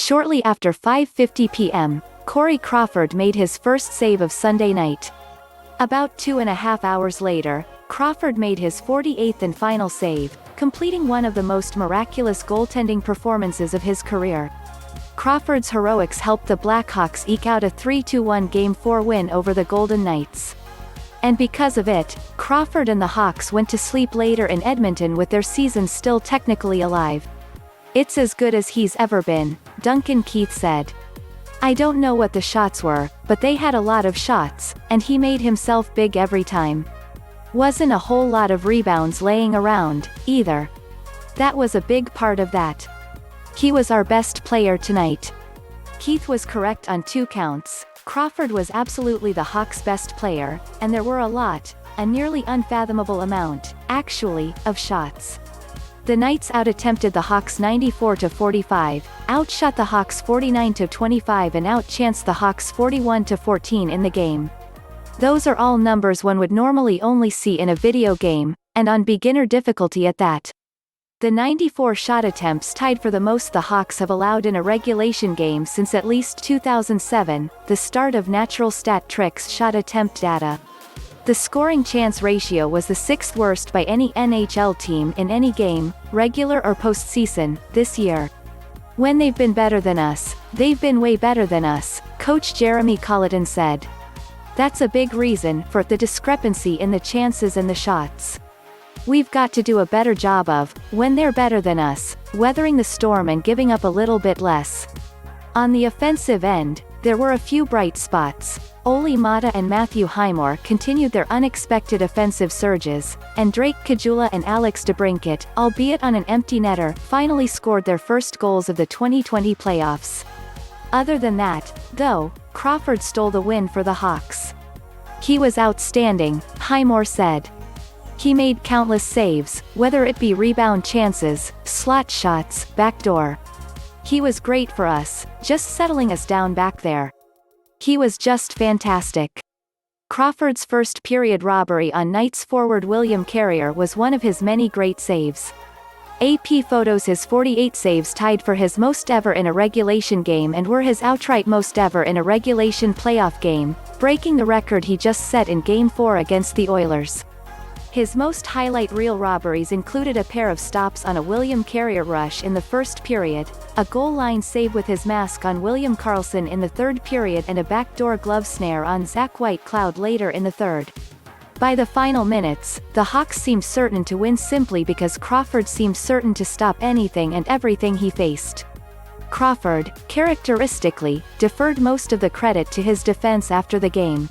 Shortly after 5:50 p.m., Corey Crawford made his first save of Sunday night. About 2.5 hours later, Crawford made his 48th and final save, completing one of the most miraculous goaltending performances of his career. Crawford's heroics helped the Blackhawks eke out a 3-1 Game 4 win over the Golden Knights. And because of it, Crawford and the Hawks went to sleep later in Edmonton with their season still technically alive. "It's as good as he's ever been," Duncan Keith said. "I don't know what the shots were, but they had a lot of shots, and he made himself big every time. Wasn't a whole lot of rebounds laying around, either. That was a big part of that. He was our best player tonight." Keith was correct on 2 counts. Crawford was absolutely the Hawks' best player, and there were a nearly unfathomable amount, actually, of shots. The Knights out-attempted the Hawks 94-45, outshot the Hawks 49-25 and outchanced the Hawks 41-14 in the game. Those are all numbers one would normally only see in a video game, and on beginner difficulty at that. The 94 shot attempts tied for the most the Hawks have allowed in a regulation game since at least 2007, the start of Natural Stat Trick's shot attempt data. The scoring chance ratio was the 6th worst by any NHL team in any game, regular or postseason, this year. "When they've been better than us, they've been way better than us," coach Jeremy Colliton said. "That's a big reason for the discrepancy in the chances and the shots. We've got to do a better job of, when they're better than us, weathering the storm and giving up a little bit less." On the offensive end, there were a few bright spots. Olli, Maatta and Highmore continued their unexpected offensive surges, and Caggiula and DeBrincat, albeit on an empty netter, finally scored their first goals of the 2020 playoffs. Other than that, though, Crawford stole the win for the Hawks. "He was outstanding," Highmore said. "He made countless saves, whether it be rebound chances, slot shots, backdoor. He was great for us, just settling us down back there. He was just fantastic." Crawford's first period robbery on Knights forward William Karlsson was one of his many great saves. AP PhotosHis 48 saves tied for his most ever in a regulation game and were his outright most ever in a regulation playoff game, breaking the record he just set in Game 4 against the Oilers. His most highlight reel robberies included a pair of stops on a William Karlsson rush in the first period, a goal line save with his mask on William Karlsson in the third period and a backdoor glove snare on Zach Whitecloud later in the third. By the final minutes, the Hawks seemed certain to win simply because Crawford seemed certain to stop anything and everything he faced. Crawford, characteristically, deferred most of the credit to his defense after the game.